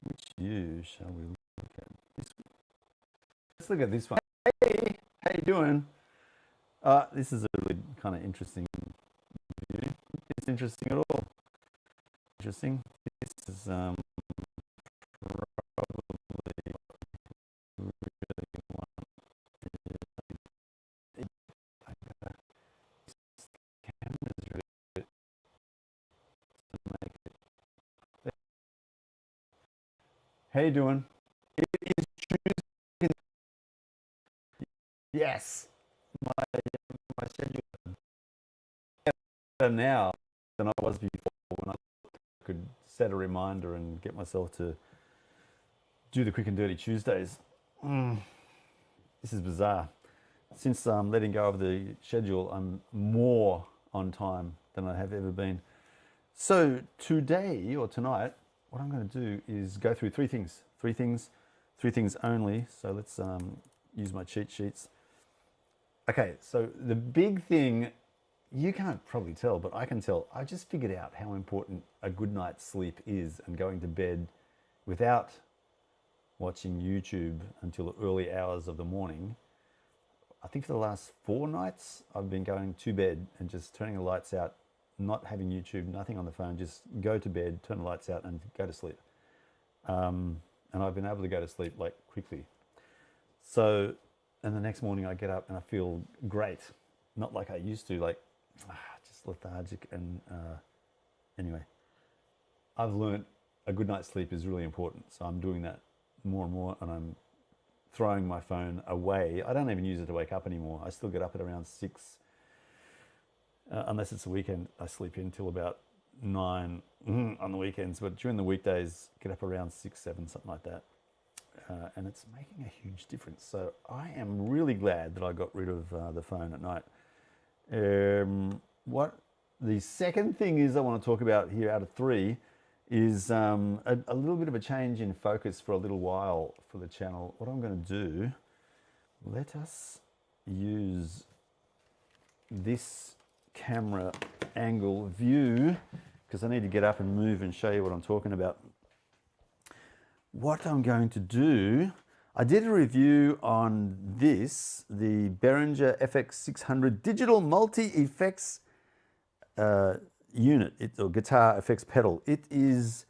which view shall we look at? Let's look at this one. Hey, how you doing? This is a really kind of interesting view. It's interesting at all. Interesting. This is probably really one. Camera's really good to make it. How you doing? It is Tuesday. Yes. My schedule is better now than I was before when I could set a reminder and get myself to do the quick and dirty Tuesdays. This is bizarre. Since letting go of the schedule, I'm more on time than I have ever been. So today or tonight, what I'm going to do is go through three things only. So let's use my cheat sheets. Okay, so the big thing, you can't probably tell, but I can tell. I just figured out how important a good night's sleep is, and going to bed without watching YouTube until the early hours of the morning. I think for the last 4 nights, I've been going to bed and just turning the lights out, not having YouTube, nothing on the phone, just go to bed, turn the lights out and go to sleep. And I've been able to go to sleep like quickly. So, and the next morning I get up and I feel great. Not like I used to, like just lethargic. And anyway, I've learned a good night's sleep is really important. So I'm doing that more and more, and I'm throwing my phone away. I don't even use it to wake up anymore. I still get up at around 6. Unless it's the weekend, I sleep in till about 9 on the weekends. But during the weekdays, get up around 6, 7, something like that. And it's making a huge difference. So I am really glad that I got rid of the phone at night. What the second thing is I want to talk about here out of 3 is a little bit of a change in focus for a little while for the channel. What I'm going to do, let us use this camera angle view, because I need to get up and move and show you what I'm talking about. What I'm going to do, I did a review on this, the Behringer FX600 digital multi-effects unit, or guitar effects pedal. It's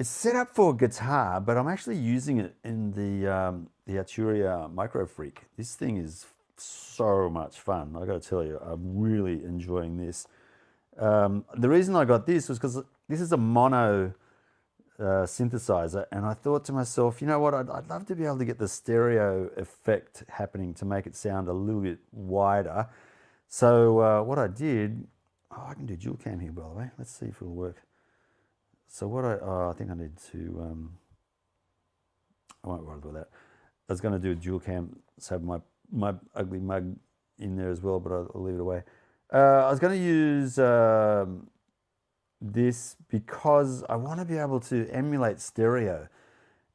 set up for guitar, but I'm actually using it in the Arturia Micro Freak. This thing is so much fun. I got to tell you, I'm really enjoying this. The reason I got this was because this is a mono synthesizer, and I thought to myself, you know what, I'd love to be able to get the stereo effect happening to make it sound a little bit wider. So what I did, I can do dual cam here, by the way. Let's see if it'll work. So what I think I need to, I won't worry about that. I was going to do a dual cam, so my ugly mug in there as well, but I'll leave it away. I was going to use this because I want to be able to emulate stereo.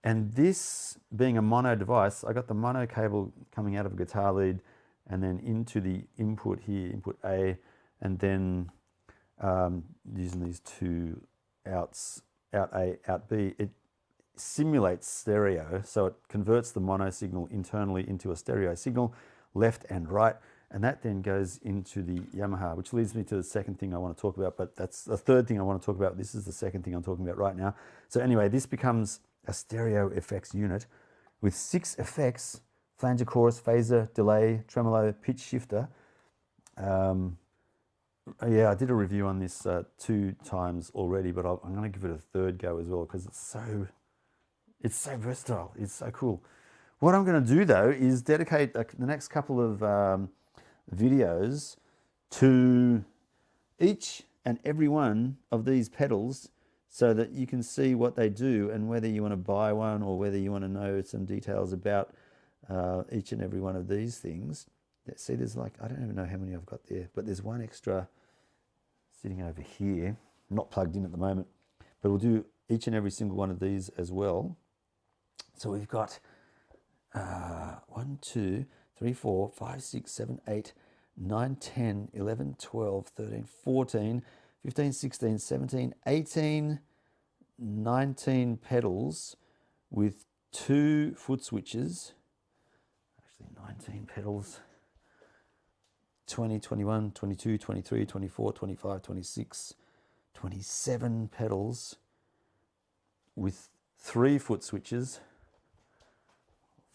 And this being a mono device, I got the mono cable coming out of a guitar lead and then into the input here, input A, and then using these 2 outs, out A, out B, it simulates stereo. So it converts the mono signal internally into a stereo signal, left and right. And that then goes into the Yamaha, which leads me to the second thing I want to talk about, but that's the third thing I want to talk about. This is the second thing I'm talking about right now. So anyway, this becomes a stereo effects unit with 6 effects: flanger, chorus, phaser, delay, tremolo, pitch shifter. Yeah, I did a review on this 2 times already, but I'm going to give it a 3rd go as well because it's so versatile. It's so cool. What I'm going to do though is dedicate the next couple of videos to each and every one of these pedals so that you can see what they do and whether you want to buy one or whether you want to know some details about each and every one of these things. See, there's like, I don't even know how many I've got there, but there's one extra sitting over here, not plugged in at the moment, but we'll do each and every single one of these as well. So we've got 1, 2, 3, 4, 5, 6, 7, 8, 9, 10, 11, 12, 13, 14, 15, 16, 17, 18, 19 pedals with 2 foot switches. Actually, 19 pedals. 20, 21, 22, 23, 24, 25, 26, 27 pedals with 3 foot switches.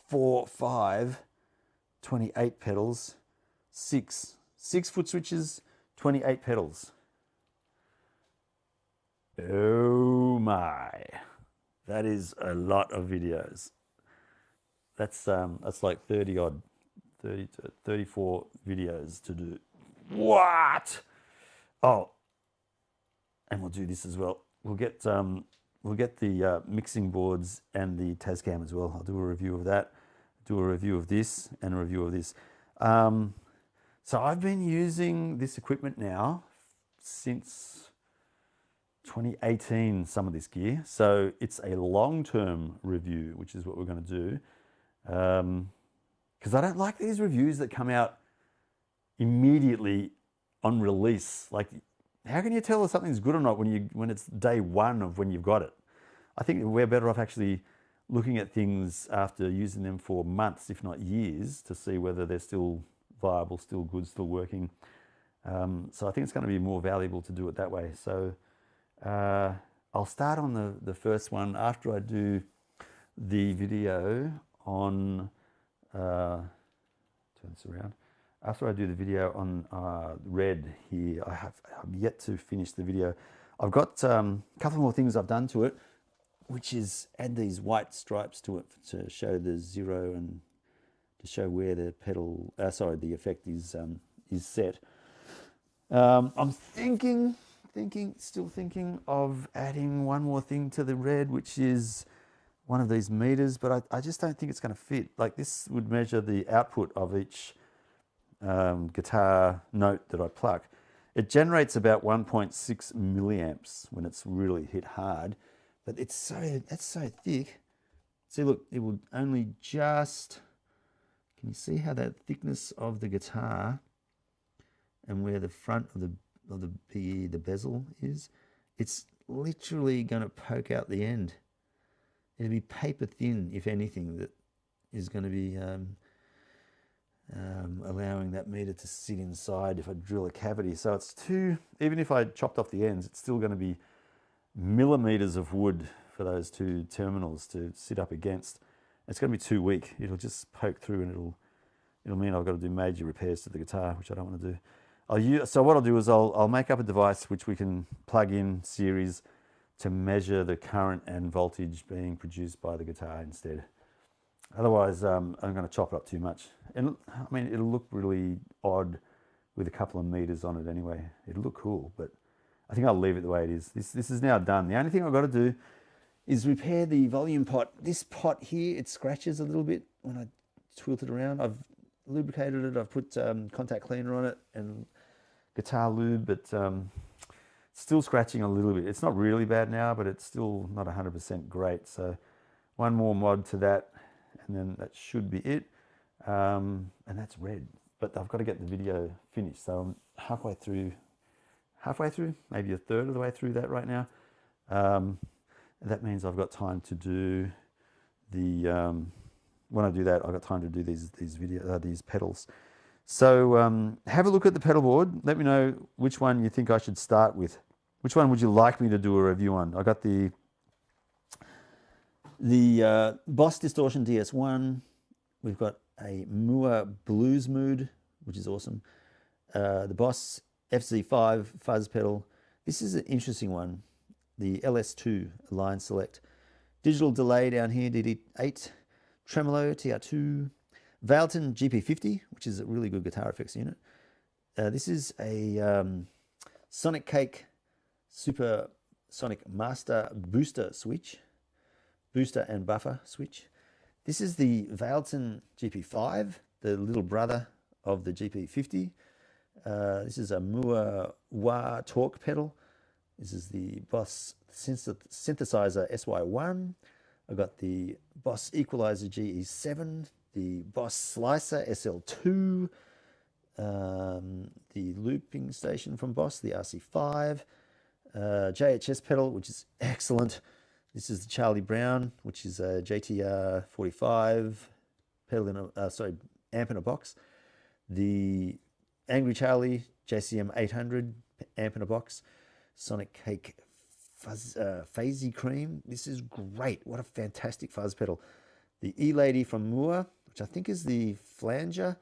4, 5, 28 pedals. 6 foot switches, 28 pedals. Oh my, that is a lot of videos. That's like 30 odd, 30 to 34 videos to do. What? Oh, and we'll do this as well. We'll get the mixing boards and the Tascam as well. I'll do a review of that, do a review of this, and a review of this. So I've been using this equipment now since 2018, some of this gear. So it's a long-term review, which is what we're going to do. Because I don't like these reviews that come out immediately on release. Like, how can you tell if something's good or not when it's day one of when you've got it? I think we're better off actually looking at things after using them for months, if not years, to see whether they're still viable, still good, still working. So I think it's going to be more valuable to do it that way. So I'll start on the first one after I do the video on, turn this around. After I do the video on red here, I'm yet to finish the video. I've got a couple more things I've done to it, which is add these white stripes to it to show the zero and to show where the pedal, the effect is set. I'm still thinking of adding one more thing to the red, which is one of these meters, but I just don't think it's going to fit. Like, this would measure the output of each guitar note that I pluck. It generates about 1.6 milliamps when it's really hit hard, but that's so thick. See, look, it will only just, can you see how that thickness of the guitar and where the front of the PE, the bezel is? It's literally going to poke out the end. It'll be paper thin, if anything, that is going to be allowing that meter to sit inside if I drill a cavity. So it's even if I chopped off the ends, it's still going to be millimeters of wood for those 2 terminals to sit up against. It's going to be too weak. It'll just poke through, and it'll mean I've got to do major repairs to the guitar, which I don't want to do. So what I'll do is I'll make up a device which we can plug in series to measure the current and voltage being produced by the guitar instead. Otherwise, I'm going to chop it up too much. And I mean, it'll look really odd with a couple of meters on it anyway. It'll look cool, but I think I'll leave it the way it is. This is now done. The only thing I've got to do is repair the volume pot. This pot here, it scratches a little bit when I twilt it around. I've lubricated it. I've put contact cleaner on it and guitar lube, but still scratching a little bit. It's not really bad now, but it's still not 100% great. So one more mod to that, and then that should be it. And that's red, but I've got to get the video finished. So I'm halfway through, maybe a third of the way through that right now. That means I've got time to do the, when I do that, I've got time to do these pedals. So have a look at the pedal board. Let me know which one you think I should start with. Which one would you like me to do a review on? I got the Boss Distortion DS1. We've got a Moore Blues Mood, which is awesome. The Boss FZ5 fuzz pedal. This is an interesting one. The LS2 line select. Digital delay down here, DD8. Tremolo TR2. Valton GP50, which is a really good guitar effects unit. This is a Sonic Cake Super Sonic Master Booster switch. Booster and buffer switch. This is the Valton GP5, the little brother of the GP50. This is a Moore Wah Torque pedal. This is the Boss Synthesizer SY1. I've got the Boss Equalizer GE7, the Boss Slicer SL2, the looping station from Boss, the RC5. JHS pedal, which is excellent. This is the Charlie Brown, which is a JTR 45 pedal in a, amp in a box. The Angry Charlie JCM 800 amp in a box. Sonic Cake Fuzzy Cream. This is great. What a fantastic fuzz pedal. The E-Lady from Moore, which I think is the flanger,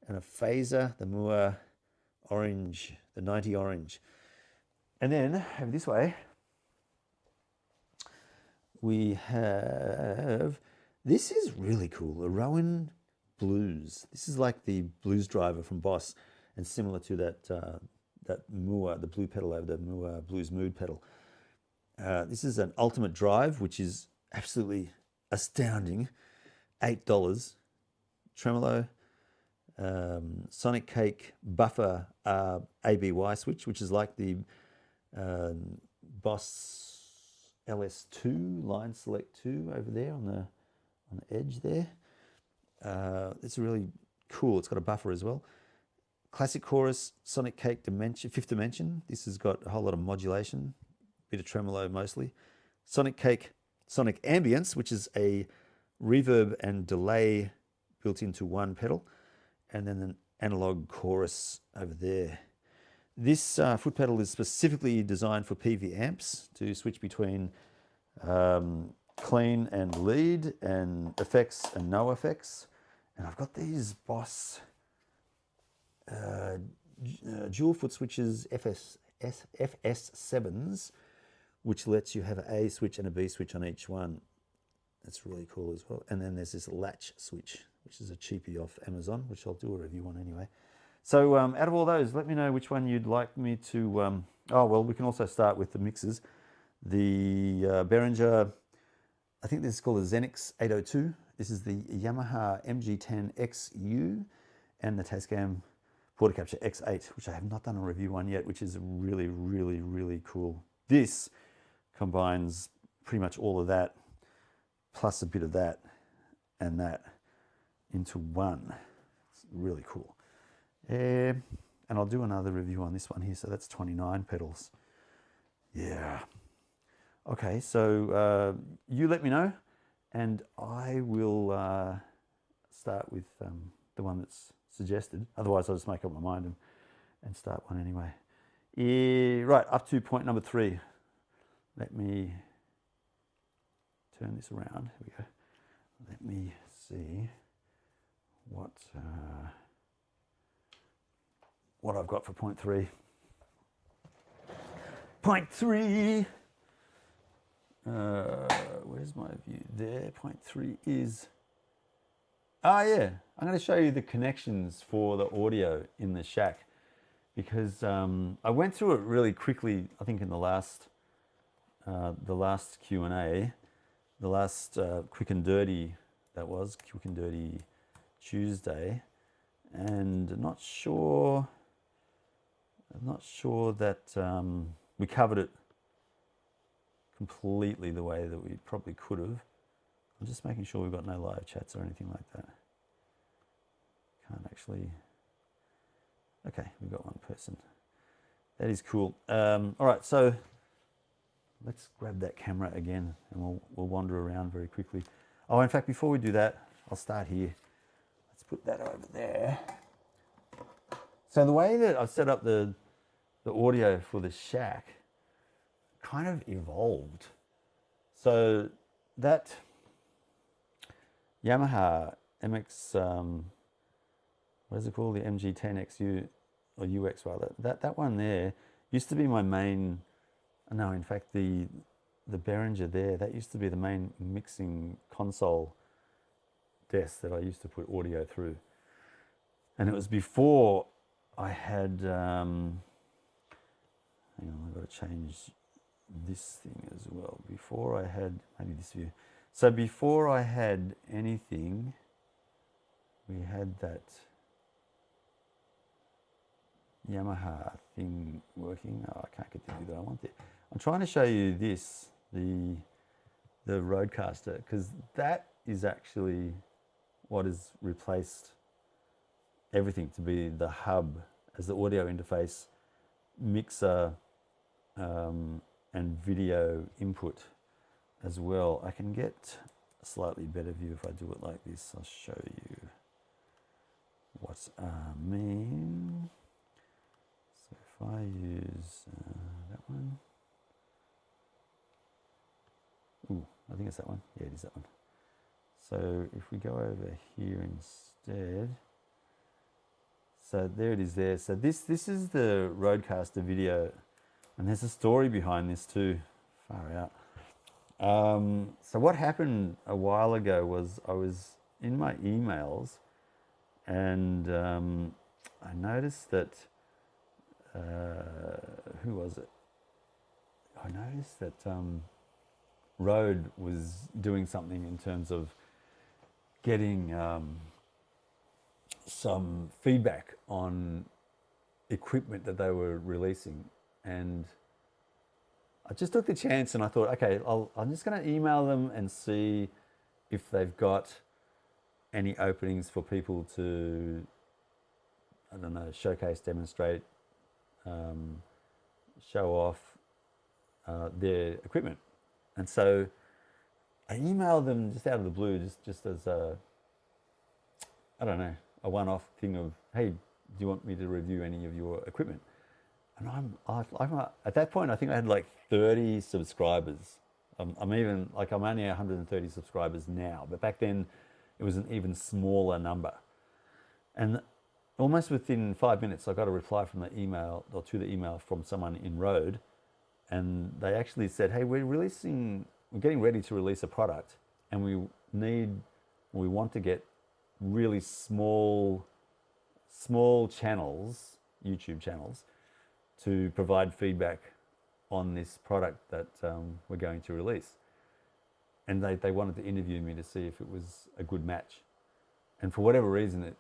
and a phaser, the Moore Orange, the 90 Orange. And then over this way, we have, this is really cool, a Rowan Blues. This is like the blues driver from Boss, and similar to that Moore, the blue pedal over the Moore Blues Mood pedal. This is an ultimate drive, which is absolutely astounding. $8. Tremolo, Sonic Cake Buffer ABY switch, which is like the Boss LS2 Line Select 2 over there on the edge there. It's really cool. It's got a buffer as well. Classic Chorus Sonic Cake Dimension, 5th Dimension. This has got a whole lot of modulation, bit of tremolo mostly. Sonic Cake Sonic Ambience, which is a reverb and delay built into one pedal, and then an analog chorus over there. This foot pedal is specifically designed for PV amps to switch between clean and lead, and effects and no effects. And I've got these Boss dual foot switches, FS7s, which lets you have an A switch and a B switch on each one. That's really cool as well. And then there's this latch switch, which is a cheapie off Amazon, which I'll do a review on anyway. So out of all those, let me know which one you'd like me to... oh, well, we can also start with the mixers. The Behringer, I think this is called the Xenix 802. This is the Yamaha MG10XU and the Tascam Portacapture X8, which I have not done a review on yet, which is really, really, really cool. This combines pretty much all of that, plus a bit of that and that into one. It's really cool. And I'll do another review on this one here. So that's 29 pedals. Yeah. Okay, so you let me know, and I will start with the one that's suggested. Otherwise, I'll just make up my mind and start one anyway. Right, up to point number 3. Let me turn this around. Here we go. Let me see what I've got for point 3. Point 3. Where's my view? There. Point 3 is. Yeah. I'm going to show you the connections for the audio in the Schack, because I went through it really quickly. I think in the last Q&A, the last quick and dirty, that was quick and dirty Tuesday, and I'm not sure that we covered it completely the way that we probably could have. I'm just making sure we've got no live chats or anything like that. Can't actually. Okay, we've got one person. That is cool. All right, so let's grab that camera again, and we'll wander around very quickly. Oh, in fact, before we do that, I'll start here. Let's put that over there. So the way that I've set up the audio for the Schack kind of evolved. So that Yamaha MX, what is it called? The MG10XU, or UX rather. That one there used to be my main. No, in fact, the Behringer there, that used to be the main mixing console desk that I used to put audio through. And it was before I had, hang on, I've got to change this thing as well. Before I had, maybe this view. So before I had anything, we had that Yamaha thing working. Oh, I can't get the view that I want there. I'm trying to show you this, the Roadcaster, because that is actually what has replaced everything to be the hub as the audio interface, mixer, and video input as well. I can get a slightly better view if I do it like this. I'll show you what I mean. So if I use that one, ooh, I think it's that one. Yeah, it is that one. So if we go over here instead, so there it is there. So this is the Rodecaster video, and there's a story behind this too. Far out. So what happened a while ago was I was in my emails, and I noticed that who was it? I noticed that Rode was doing something in terms of getting some feedback on equipment that they were releasing, and I just took the chance and I thought, okay, I'm just going to email them and see if they've got any openings for people to, I don't know, showcase, demonstrate, show off their equipment. And so I emailed them just out of the blue, just as a, I don't know, a one-off thing of, hey, do you want me to review any of your equipment? And I'm at that point, I think I had like 30 subscribers. I'm only 130 subscribers now, but back then it was an even smaller number. And almost within 5 minutes, I got a reply from the email, or to the email from someone in Rode, and they actually said, hey, we're getting ready to release a product, and we want to get really small channels, YouTube channels, to provide feedback on this product that we're going to release. And they wanted to interview me to see if it was a good match. And for whatever reason,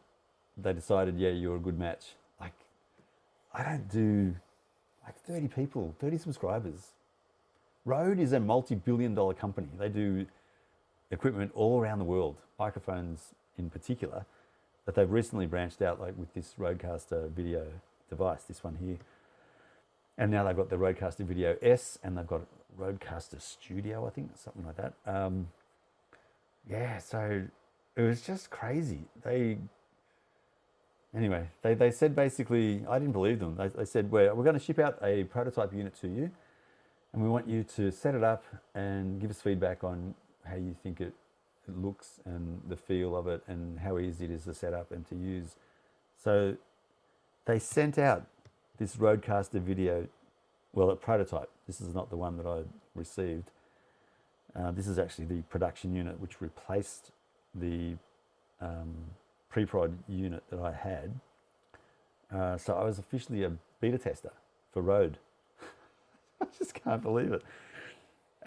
they decided, yeah, you're a good match. Like, I don't do like 30 people, 30 subscribers. Rode is a multi-billion-dollar company. They do equipment all around the world, microphones in particular, but they've recently branched out, like with this Rodecaster video device, this one here. And now they've got the Rodecaster Video S, and they've got Rodecaster Studio, I think, something like that. Yeah, so it was just crazy. They said basically, I didn't believe them. They said, we're going to ship out a prototype unit to you, and we want you to set it up and give us feedback on how you think it looks and the feel of it and how easy it is to set up and to use. So they sent out this Rodecaster Video, well, a prototype. This is not the one that I received. This is actually the production unit, which replaced the pre-prod unit that I had. So I was officially a beta tester for Rode. I just can't believe it.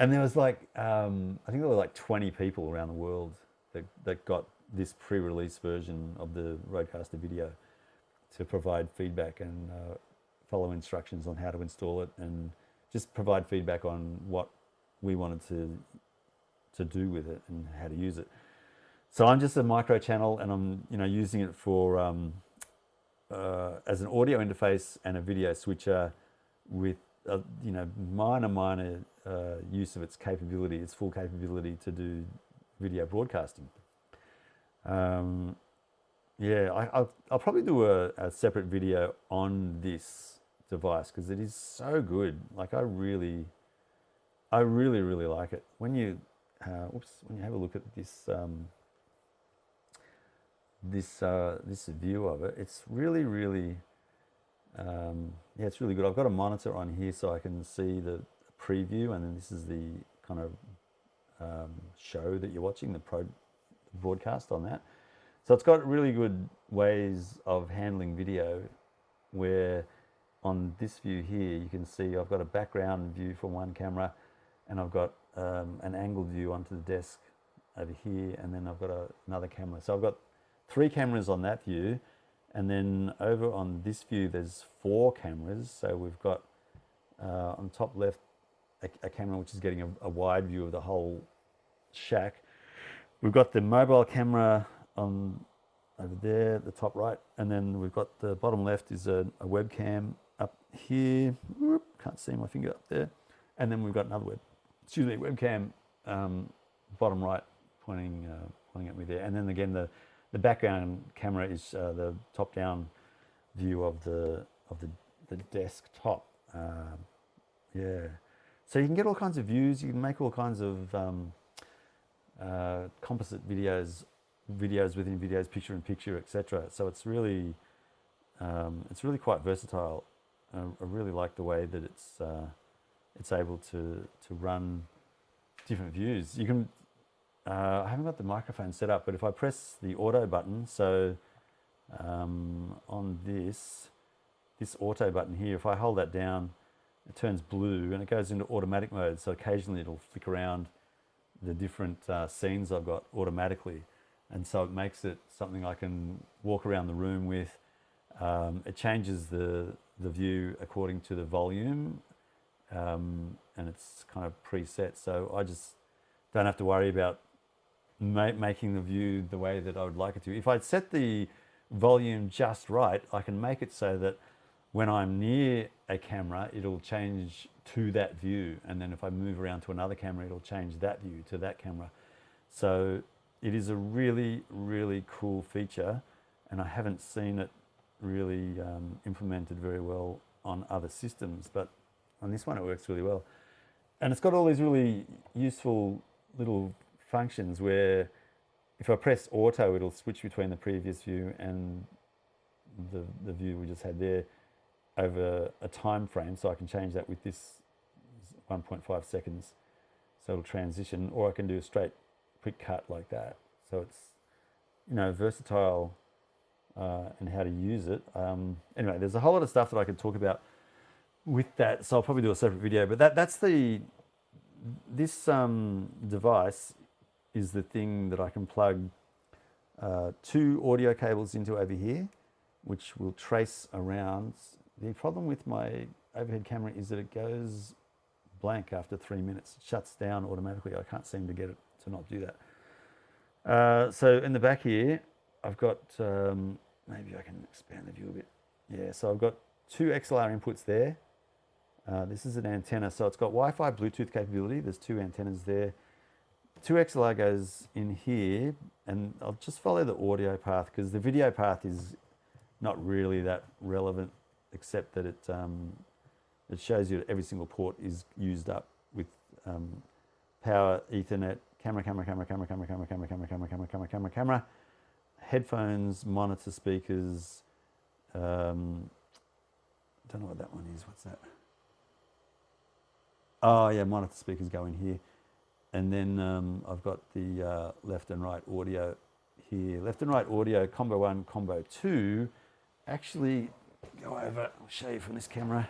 And there was like, I think there were like 20 people around the world that got this pre-release version of the Rodecaster Video to provide feedback and follow instructions on how to install it, and just provide feedback on what we wanted to do with it and how to use it. So I'm just a micro channel, and I'm using it for as an audio interface and a video switcher with minor use of its capability, its full capability to do video broadcasting. Yeah, I'll probably do a separate video on this device because it is so good. Like I really like it. When you have a look at this this view of it, it's really yeah, it's really good. I've got a monitor on here so I can see the preview, and then this is the kind of show that you're watching, the broadcast on that. So it's got really good ways of handling video, where on this view here you can see I've got a background view from one camera, and I've got an angled view onto the desk over here, and then I've got another camera. So I've got 3 cameras on that view, and then over on this view there's 4 cameras. So we've got on top left a camera which is getting a wide view of the whole shack. We've got the mobile camera on over there at the top right, and then we've got the bottom left is a webcam up here. Whoop, can't see my finger up there. And then we've got another webcam bottom right pointing at me there. And then again, the background camera is the top-down view of the desktop. Yeah. So you can get all kinds of views. You can make all kinds of composite videos within videos, picture in picture, etc. So it's really quite versatile. I really like the way that it's able to run different views. You can. I haven't got the microphone set up, but if I press the auto button, so on this auto button here, if I hold that down, it turns blue and it goes into automatic mode. So occasionally it'll flick around the different scenes I've got automatically. And so it makes it something I can walk around the room with. It changes the view according to the volume, and it's kind of preset. So I just don't have to worry about making the view the way that I would like it to. If I'd set the volume just right, I can make it so that when I'm near a camera, it'll change to that view. And then if I move around to another camera, it'll change that view to that camera. So it is a really, really cool feature, and I haven't seen it really implemented very well on other systems, but on this one it works really well. And it's got all these really useful little functions where if I press auto, it'll switch between the previous view and the view we just had there over a time frame. So I can change that with this 1.5 seconds. So it'll transition, or I can do a straight quick cut like that. So it's, versatile in how to use it. Anyway, there's a whole lot of stuff that I could talk about with that. So I'll probably do a separate video, but this device is the thing that I can plug 2 audio cables into over here, which will trace around. The problem with my overhead camera is that it goes blank after 3 minutes. It shuts down automatically. I can't seem to get it to not do that. So in the back here, I've got, maybe I can expand the view a bit. Yeah, so I've got 2 XLR inputs there. This is an antenna, so it's got Wi-Fi, Bluetooth capability. There's 2 antennas there. 2 XLR goes in here, and I'll just follow the audio path because the video path is not really that relevant, except that it shows you that every single port is used up with power, Ethernet, camera, headphones, monitor speakers. Don't know what that one is. What's that? Oh yeah, monitor speakers go in here. And then I've got the left and right audio here. Left and right audio, combo 1, combo 2. Actually, go over, I'll show you from this camera.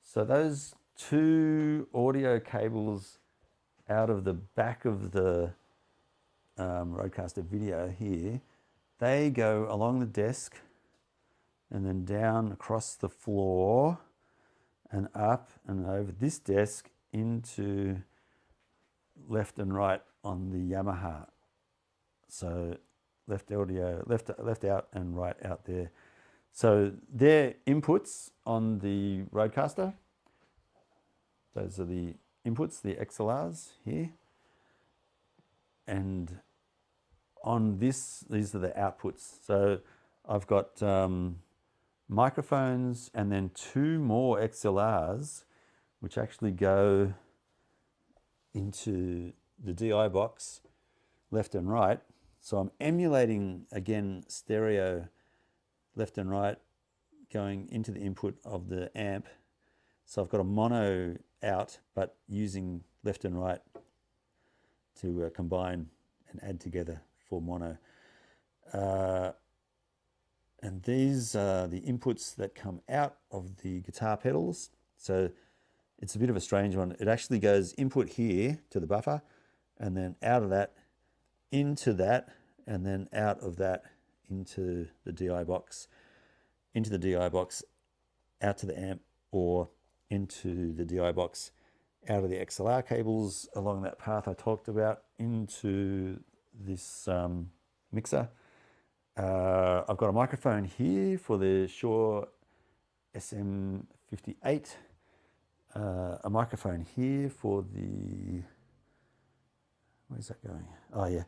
So those 2 audio cables out of the back of the Rodecaster video here, they go along the desk and then down across the floor and up and over this desk into left and right on the Yamaha. So left audio, left out and right out there. So they're inputs on the Rodecaster. Those are the inputs, the XLRs here. And on this, these are the outputs. So I've got microphones and then 2 more XLRs, which actually go into the DI box, left and right. So I'm emulating, again, stereo left and right going into the input of the amp. So I've got a mono out, but using left and right to combine and add together for mono. And these are the inputs that come out of the guitar pedals. So it's a bit of a strange one. It actually goes input here to the buffer, and then out of that into that, and then out of that into the DI box, into the DI box, out to the amp, or into the DI box, out of the XLR cables along that path I talked about, into this mixer. I've got a microphone here for the Shure SM58, a microphone here for the, where's that going? Oh yeah,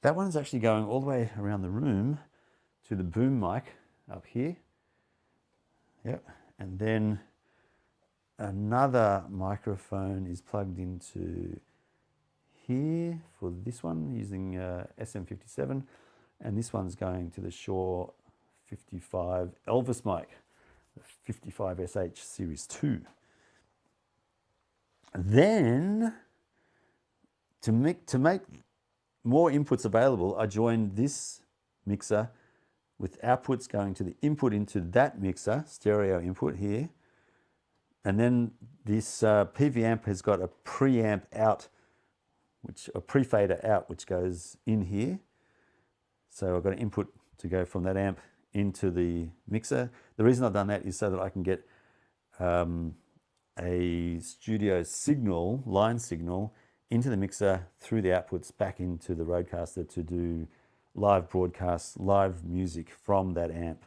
that one's actually going all the way around the room to the boom mic up here. Yep, and then another microphone is plugged into here for this one using SM57, and this one's going to the Shure 55 Elvis mic, the 55SH Series 2. Then, to make more inputs available, I joined this mixer with outputs going to the input into that mixer, stereo input here. And then this PV amp has got a preamp out, a pre-fader out, which goes in here. So I've got an input to go from that amp into the mixer. The reason I've done that is so that I can get a studio signal, line signal, into the mixer through the outputs back into the Rodecaster to do live broadcasts, live music from that amp.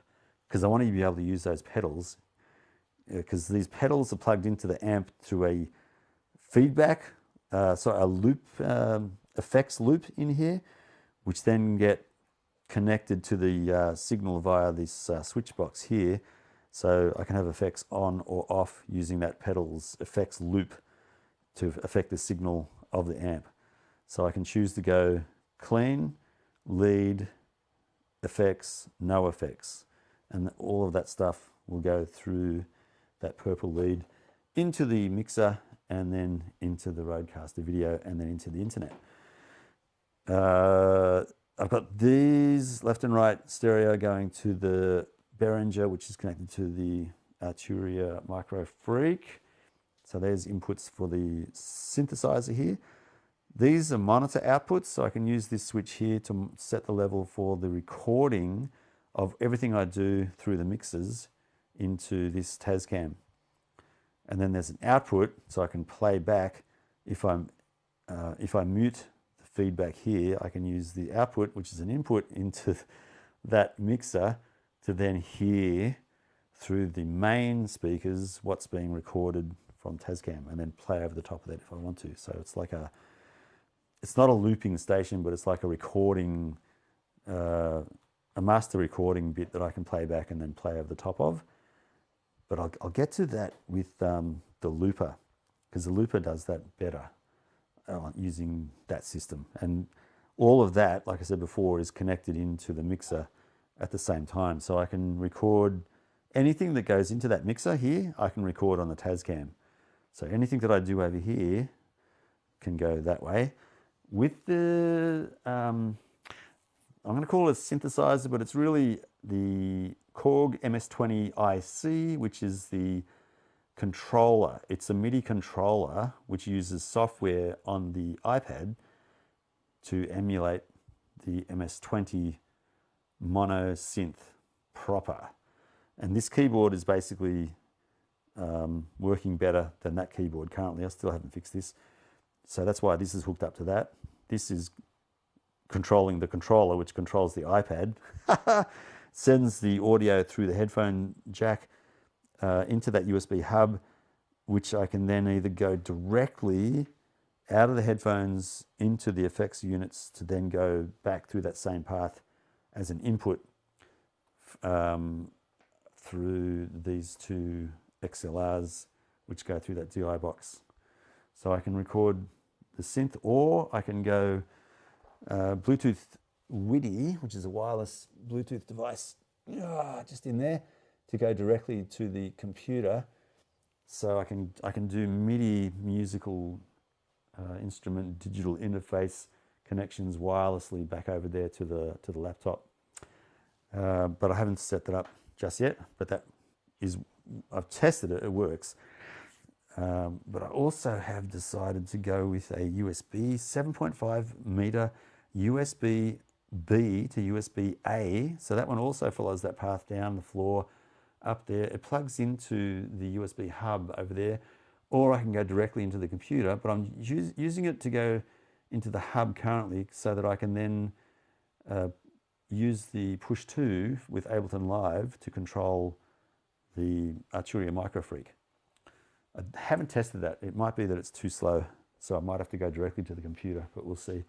Because I want to be able to use those pedals, because these pedals are plugged into the amp through a feedback, a loop, effects loop in here, which then get connected to the signal via this switch box here. So I can have effects on or off using that pedals effects loop to affect the signal of the amp. So I can choose to go clean, lead, effects, no effects. And all of that stuff will go through that purple lead into the mixer and then into the Rodecaster video and then into the internet. I've got these left and right stereo going to the Behringer, which is connected to the Arturia Micro Freak. So there's inputs for the synthesizer here. These are monitor outputs, so I can use this switch here to set the level for the recording of everything I do through the mixers into this Tascam. And then there's an output, so I can play back. If I mute the feedback here, I can use the output, which is an input, into that mixer to then hear through the main speakers what's being recorded from Tascam, and then play over the top of that if I want to. So it's like it's not a looping station, but it's like a recording, a master recording bit that I can play back and then play over the top of. But I'll get to that with the looper, because the looper does that better using that system. And all of that, like I said before, is connected into the mixer at the same time. So I can record anything that goes into that mixer here, I can record on the Tascam. So anything that I do over here can go that way. With the, I'm going to call it a synthesizer, but it's really the Korg MS-20 IC, which is the controller. It's a MIDI controller which uses software on the iPad to emulate the MS-20 mono synth proper. And this keyboard is basically working better than that keyboard currently. I still haven't fixed this. So that's why this is hooked up to that. This is controlling the controller, which controls the iPad, sends the audio through the headphone jack into that USB hub, which I can then either go directly out of the headphones into the effects units to then go back through that same path as an input through these two XLRs, which go through that DI box. So I can record the synth, or I can go Bluetooth WIDI, which is a wireless Bluetooth device, just in there, to go directly to the computer. So I can do MIDI musical instrument digital interface connections wirelessly back over there to the laptop. But I haven't set that up just yet. But that is, I've tested it; it works. But I also have decided to go with a USB 7.5 meter USB B to USB A. So that one also follows that path down the floor up there. It plugs into the USB hub over there, or I can go directly into the computer, but I'm using it to go into the hub currently so that I can then use the push 2 with Ableton Live to control the Arturia Microfreak. I haven't tested that. It might be that it's too slow, so I might have to go directly to the computer, but we'll see.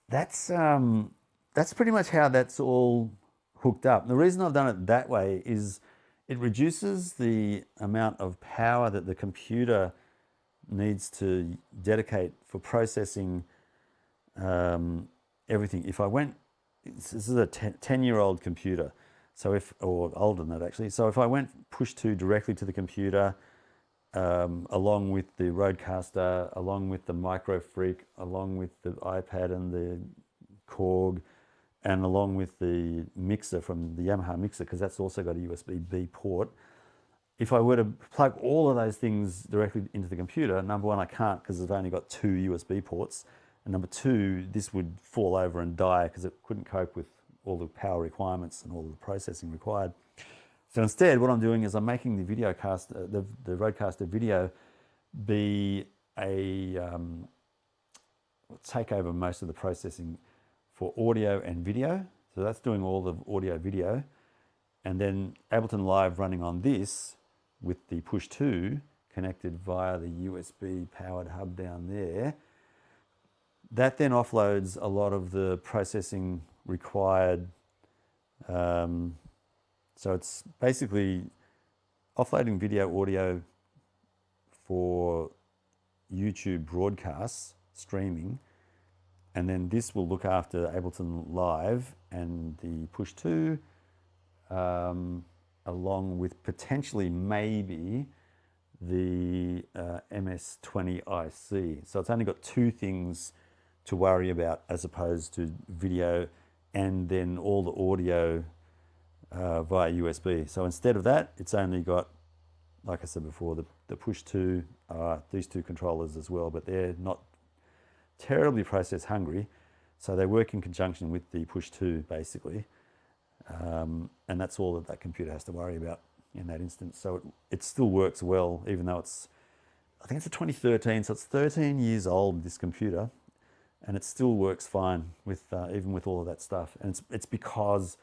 That's pretty much how that's all hooked up. The reason I've done it that way is it reduces the amount of power that the computer needs to dedicate for processing everything. If I went, this is a 10-year-old computer, so or older than that actually. So if I went push 2 directly to the computer, along with the Rodecaster, along with the Microfreak, along with the iPad and the Korg, and along with the mixer from the Yamaha mixer, because that's also got a USB-B port. If I were to plug all of those things directly into the computer, number one, I can't because I've only got 2 USB ports. And number 2, this would fall over and die because it couldn't cope with all the power requirements and all the processing required. So instead, what I'm doing is I'm making the video cast, the Rodecaster video, be take over most of the processing for audio and video. So that's doing all the audio video, and then Ableton Live running on this with the push 2 connected via the USB powered hub down there. That then offloads a lot of the processing required. So it's basically offloading video audio for YouTube broadcasts, streaming, and then this will look after Ableton Live and the push 2, along with potentially maybe the MS-20 IC. So it's only got 2 things to worry about as opposed to video and then all the audio via USB. So instead of that, it's only got, like I said before, the push 2, these 2 controllers as well, but they're not terribly process hungry. So they work in conjunction with the push 2 basically. And that's all that computer has to worry about in that instance. So it still works well, even though I think it's a 2013, so it's 13 years old, this computer, and it still works fine with even with all of that stuff. And it's because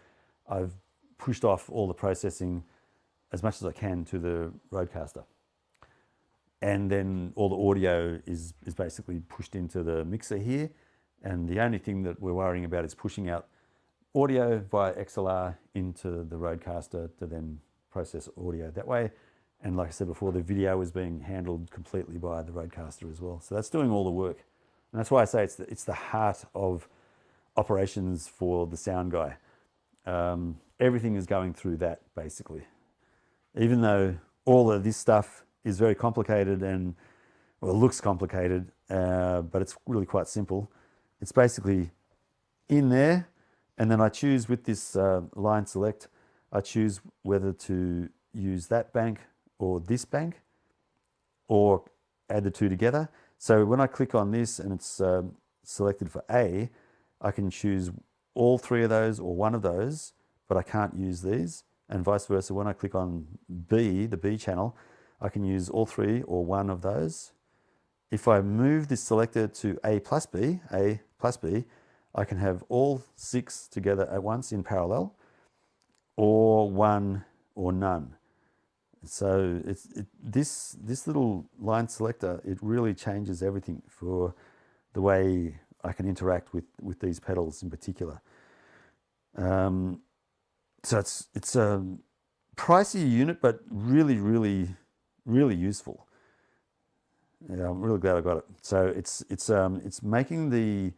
I've pushed off all the processing as much as I can to the Rodecaster. And then all the audio is basically pushed into the mixer here. And the only thing that we're worrying about is pushing out audio via XLR into the Rodecaster to then process audio that way. And like I said before, the video is being handled completely by the Rodecaster as well. So that's doing all the work. And that's why I say it's the heart of operations for the sound guy. Everything is going through that basically. Even though all of this stuff is very complicated and, well, looks complicated, but it's really quite simple. It's basically in there, and then I choose with this line select, I choose whether to use that bank or this bank, or add the 2 together. So when I click on this and it's selected for A, I can choose all 3 of those or one of those, but I can't use these. And vice versa, when I click on B, the B channel, I can use all 3 or one of those. If I move this selector to A plus B, I can have all 6 together at once in parallel, or one or none. So this little line selector, it really changes everything for the way I can interact with these pedals in particular. So it's a pricey unit, but really, really, really useful. Yeah, I'm really glad I got it. So it's making the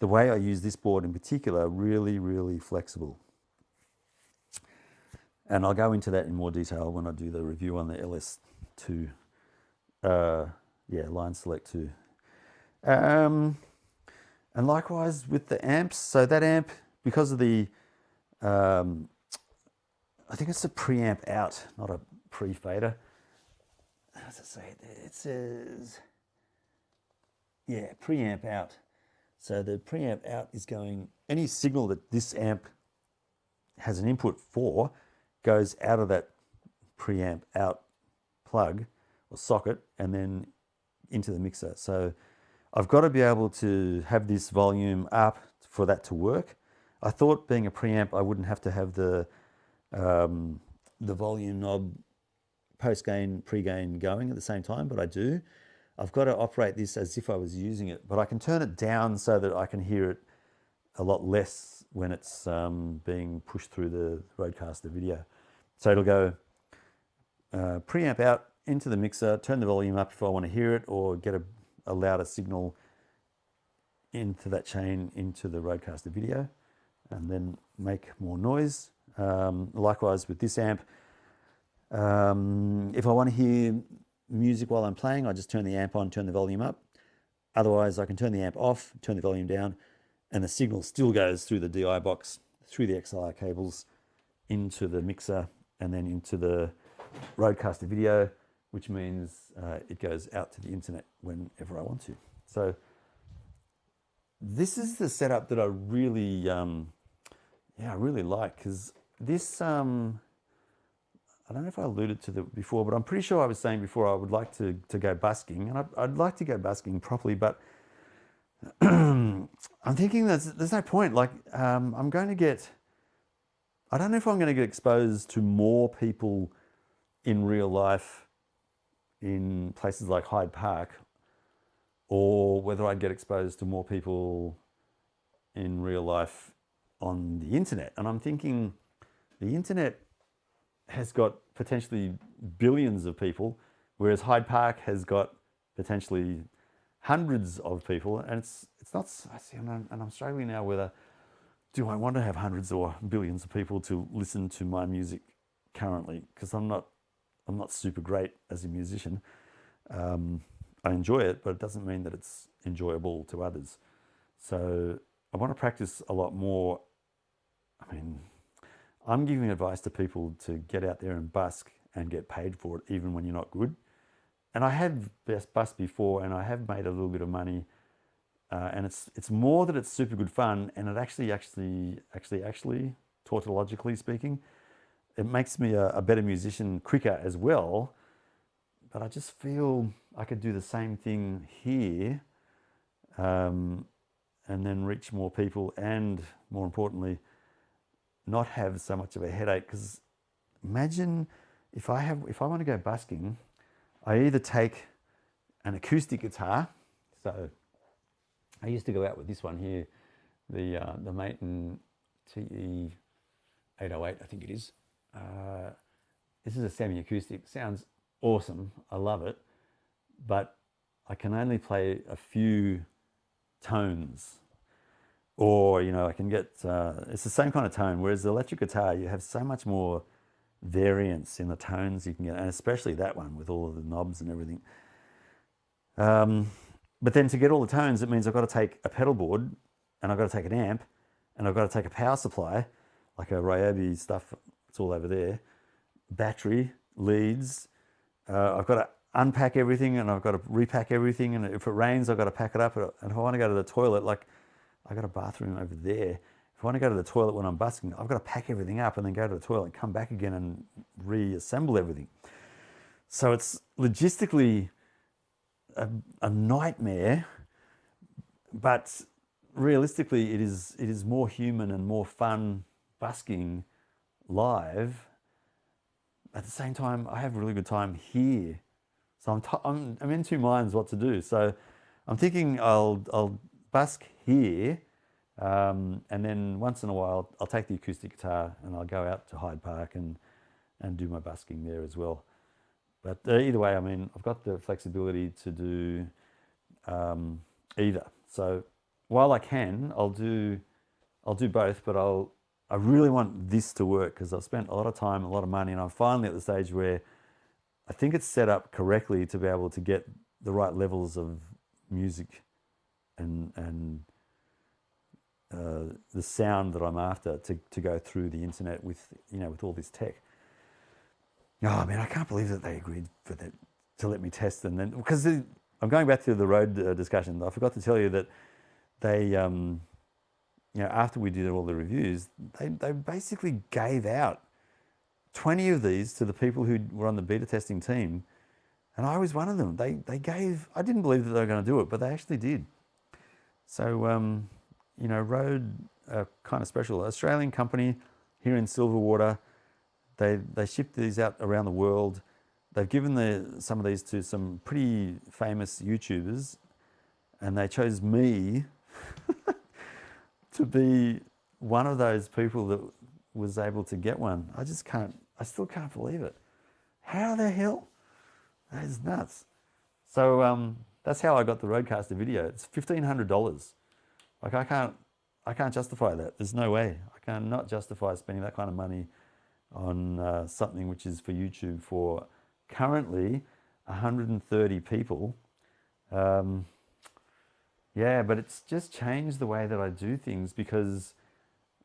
way I use this board in particular really, really flexible. And I'll go into that in more detail when I do the review on the LS2. Line select 2. And likewise with the amps. So that amp, because of the, I think it's a preamp out, not a pre-fader. How does it say it there? It says, yeah, preamp out. So the preamp out is going, any signal that this amp has an input for goes out of that preamp out plug or socket and then into the mixer. So I've got to be able to have this volume up for that to work. I thought being a preamp, I wouldn't have to have the volume knob post gain, pre gain going at the same time, but I do. I've got to operate this as if I was using it, but I can turn it down so that I can hear it a lot less when it's being pushed through the Rodecaster video. So it'll go preamp out into the mixer, turn the volume up if I want to hear it, or get a louder signal into that chain into the Rodecaster video, and then make more noise. Likewise with this amp, if I want to hear music while I'm playing, I just turn the amp on, turn the volume up. Otherwise, I can turn the amp off, turn the volume down, and the signal still goes through the DI box, through the XLR cables, into the mixer, and then into the Rodecaster video, which means it goes out to the internet whenever I want to. So this is the setup that I really, I really like, because this, I don't know if I alluded to it before, but I'm pretty sure I was saying before I would like to go busking, and I'd like to go busking properly, but I'm thinking there's no point. Like, I'm going to get, I don't know if I'm going to get exposed to more people in real life in places like Hyde Park, or whether I'd get exposed to more people in real life on the internet. And I'm thinking the internet has got potentially billions of people, whereas Hyde Park has got potentially hundreds of people. And it's not, I see, and I'm struggling now whether, do I want to have hundreds or billions of people to listen to my music currently? Because I'm not super great as a musician. I enjoy it, but it doesn't mean that it's enjoyable to others. So I want to practice a lot more. I mean, I'm giving advice to people to get out there and busk and get paid for it, even when you're not good. And I have busked before, and I have made a little bit of money. And it's more that it's super good fun, and it actually, tautologically speaking, it makes me a better musician quicker as well. But I just feel I could do the same thing here, and then reach more people, and more importantly, not have so much of a headache. Because imagine if I want to go busking, I either take an acoustic guitar. So I used to go out with this one here, the Maton TE 808, I think it is. This is a semi-acoustic. Sounds awesome. I love it, but I can only play a few tones. Or, I can get, it's the same kind of tone, whereas the electric guitar, you have so much more variance in the tones you can get, and especially that one with all of the knobs and everything. But then to get all the tones, it means I've got to take a pedal board, and I've got to take an amp, and I've got to take a power supply, like a Ryobi stuff, it's all over there, battery, leads. I've got to unpack everything, and I've got to repack everything, and if it rains, I've got to pack it up. And if I want to go to the toilet, like, I've got a bathroom over there. If I want to go to the toilet when I'm busking, I've got to pack everything up and then go to the toilet and come back again and reassemble everything. So it's logistically a nightmare, but realistically, it is more human and more fun busking live. At the same time, I have a really good time here. So I'm in two minds what to do. So I'm thinking I'll busk here, and then once in a while I'll take the acoustic guitar and I'll go out to Hyde Park and do my busking there as well. But either way, I mean, I've got the flexibility to do either. So while I can, I'll do both, but I really want this to work, because I've spent a lot of time, a lot of money, and I'm finally at the stage where I think it's set up correctly to be able to get the right levels of music and the sound that I'm after to go through the internet with all this tech. Oh man, I can't believe that they agreed for that, to let me test them. Then, because I'm going back to the road discussion. I forgot to tell you that they, after we did all the reviews, they basically gave out 20 of these to the people who were on the beta testing team And I was one of them. They gave, I didn't believe that they were going to do it, but they actually did. So, you know, Rode, kind of special Australian company here in Silverwater. They ship these out around the world. They've given some of these to some pretty famous YouTubers, and they chose me to be one of those people that was able to get one. I still can't believe it. How the hell? That is nuts. So that's how I got the Rodecaster video. It's $1,500. Like I can't justify that. There's no way. I cannot justify spending that kind of money on something which is for YouTube for currently 130 people. Yeah, but it's just changed the way that I do things because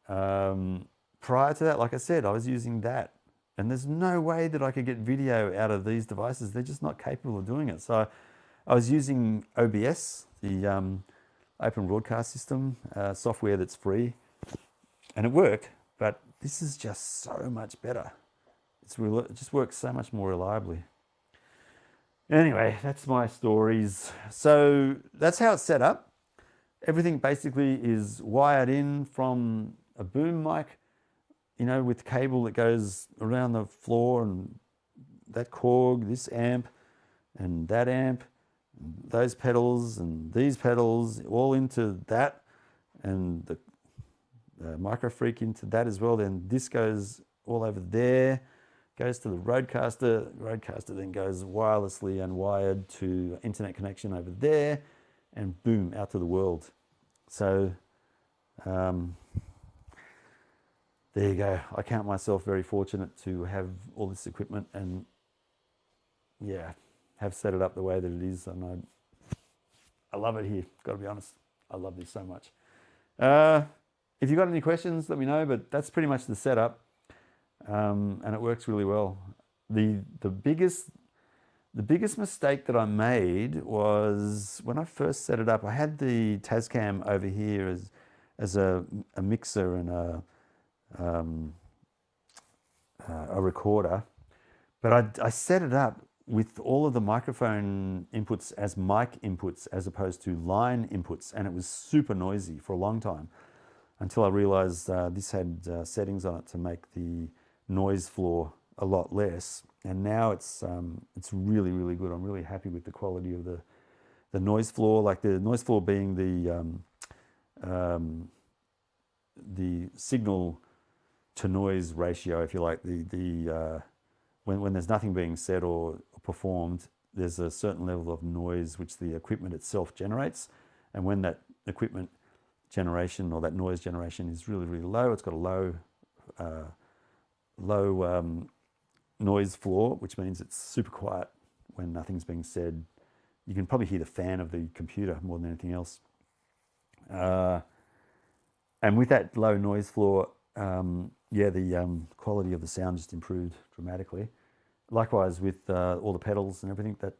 prior to that, like I said, I was using that. And there's no way that I could get video out of these devices. They're just not capable of doing it. So I was using OBS, the Open Broadcast System software that's free. And it worked, but this is just so much better. It just works so much more reliably. Anyway, that's my stories. So that's how it's set up. Everything basically is wired in from a boom mic, you know, with cable that goes around the floor, and that Korg, this amp, and that amp, and those pedals, and these pedals, all into that, and the micro freak into that as well. Then this goes all over there, goes to the Rodecaster. Rodecaster then goes wirelessly and wired to internet connection over there, and boom, out to the world. So there you go. I count myself very fortunate to have all this equipment and, yeah, have set it up the way that it is. And I love it here, got to be honest. I love this so much. If you've got any questions, let me know, but that's pretty much the setup. And it works really well. The biggest mistake that I made was when I first set it up. I had the Tascam over here as a mixer and a recorder, but I set it up with all of the microphone inputs as mic inputs as opposed to line inputs, and it was super noisy for a long time until I realized this had settings on it to make the noise floor a lot less, and now it's really, really good. I'm really happy with the quality of the noise floor, like the noise floor being the signal to noise ratio, if you like. When there's nothing being said or performed, there's a certain level of noise which the equipment itself generates, and when that equipment generation or that noise generation is really, really low, it's got a low noise floor, which means it's super quiet when nothing's being said. You can probably hear the fan of the computer more than anything else. And with that low noise floor, yeah, the quality of the sound just improved dramatically. Likewise with all the pedals and everything, that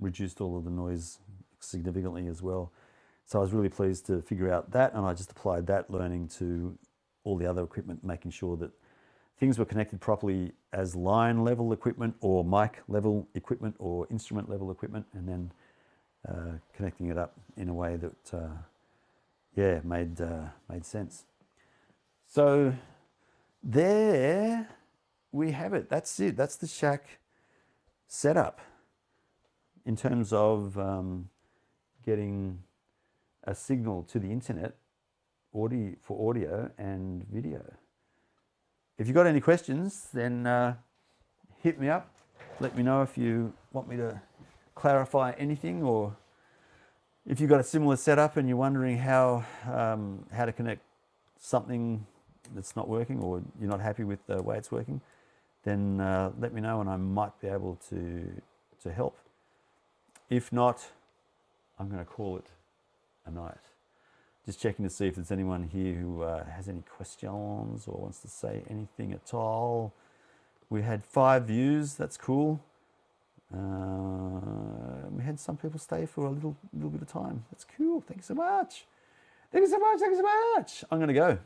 reduced all of the noise significantly as well. So I was really pleased to figure out that, and I just applied that learning to all the other equipment, making sure that things were connected properly as line level equipment or mic level equipment or instrument level equipment, and then connecting it up in a way that yeah, made sense. So there we have it. That's it. That's the Schack setup in terms of getting a signal to the internet for audio and video. If you've got any questions, then hit me up. Let me know if you want me to clarify anything, or if you've got a similar setup and you're wondering how to connect something that's not working, or you're not happy with the way it's working, then let me know and I might be able to help. If not, I'm going to call it a night. Just checking to see if there's anyone here who has any questions or wants to say anything at all. We had 5 views. That's cool. We had some people stay for a little bit of time. That's cool. Thank you so much. Thank you so much. Thank you so much. I'm going to go.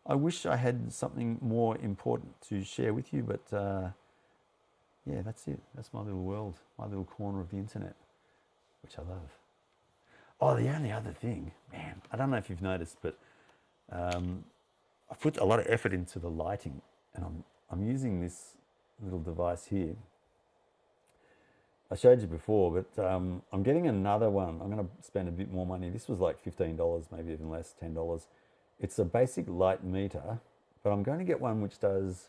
I wish I had something more important to share with you, but yeah, that's it. That's my little world, my little corner of the internet, which I love. Oh, the only other thing, man, I don't know if you've noticed, but I put a lot of effort into the lighting, and I'm using this little device here. I showed you before, but I'm getting another one. I'm going to spend a bit more money. This was like $15, maybe even less, $10. It's a basic light meter, but I'm going to get one which does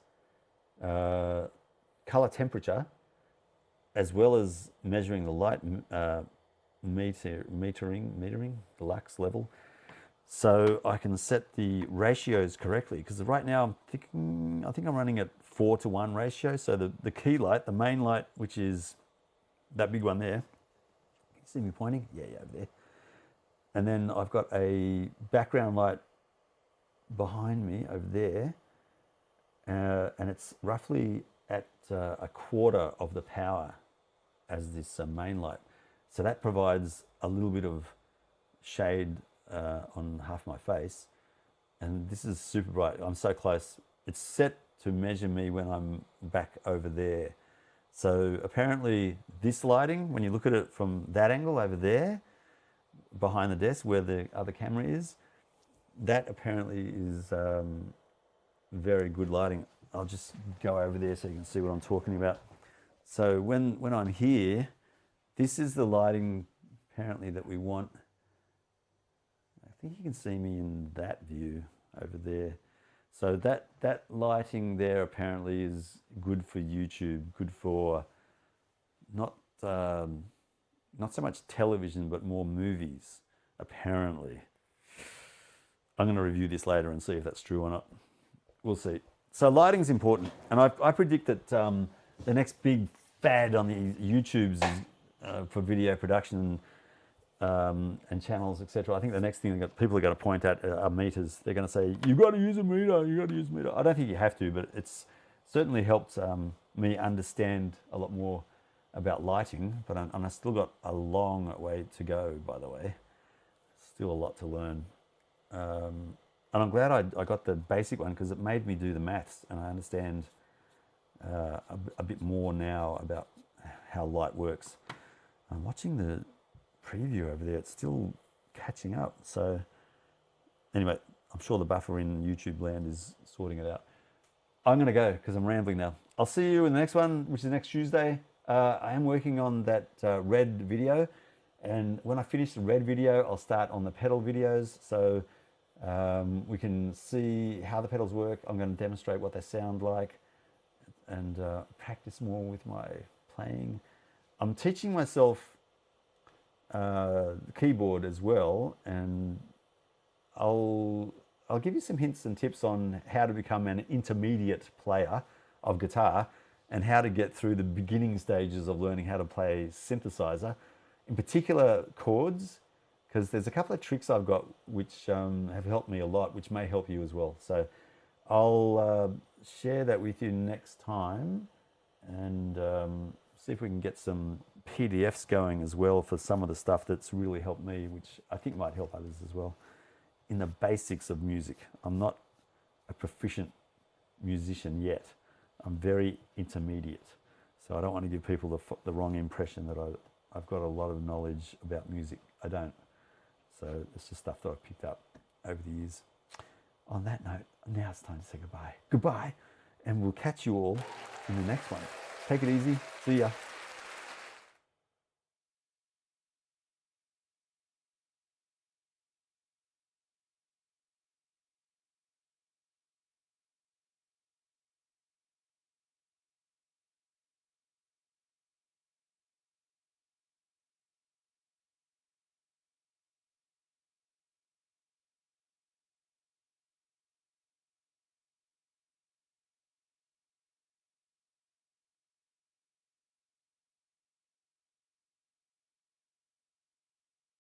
color temperature as well as measuring the light metering the lux level, so I can set the ratios correctly. Because right now I think I'm running at 4:1 ratio. So the key light, the main light, which is that big one there. Can you see me pointing? Yeah, over there. And then I've got a background light behind me over there, and it's roughly at a quarter of the power as this main light. So that provides a little bit of shade on half my face. And this is super bright. I'm so close. It's set to measure me when I'm back over there. So apparently this lighting, when you look at it from that angle over there, behind the desk where the other camera is, that apparently is very good lighting. I'll just go over there so you can see what I'm talking about. So when I'm here, this is the lighting apparently that we want. I think you can see me in that view over there. So that lighting there apparently is good for YouTube, good for not so much television, but more movies, apparently. I'm going to review this later and see if that's true or not. We'll see. So lighting's important, and I predict that the next big fad on the YouTubes for video production and channels, etc. I think the next thing that people are going to point at are meters. They're going to say, "You've got to use a meter. You got to use a meter." I don't think you have to, but it's certainly helped me understand a lot more about lighting. But I've still got a long way to go. By the way, still a lot to learn. And I'm glad I got the basic one because it made me do the maths, and I understand a bit more now about how light works. I'm watching the preview over there. It's still catching up. So anyway, I'm sure the buffer in YouTube land is sorting it out. I'm going to go because I'm rambling now. I'll see you in the next one, which is next Tuesday. I am working on that red video. And when I finish the red video, I'll start on the pedal videos. So we can see how the pedals work. I'm going to demonstrate what they sound like and practice more with my playing. I'm teaching myself keyboard as well, and I'll give you some hints and tips on how to become an intermediate player of guitar and how to get through the beginning stages of learning how to play synthesizer, in particular chords, because there's a couple of tricks I've got which have helped me a lot, which may help you as well. So I'll share that with you next time, and see if we can get some PDFs going as well for some of the stuff that's really helped me, which I think might help others as well, in the basics of music. I'm not a proficient musician yet. I'm very intermediate. So I don't want to give people the wrong impression that I've got a lot of knowledge about music. I don't. So it's just stuff that I've picked up over the years. On that note, now it's time to say goodbye. Goodbye, and we'll catch you all in the next one. Take it easy. See ya.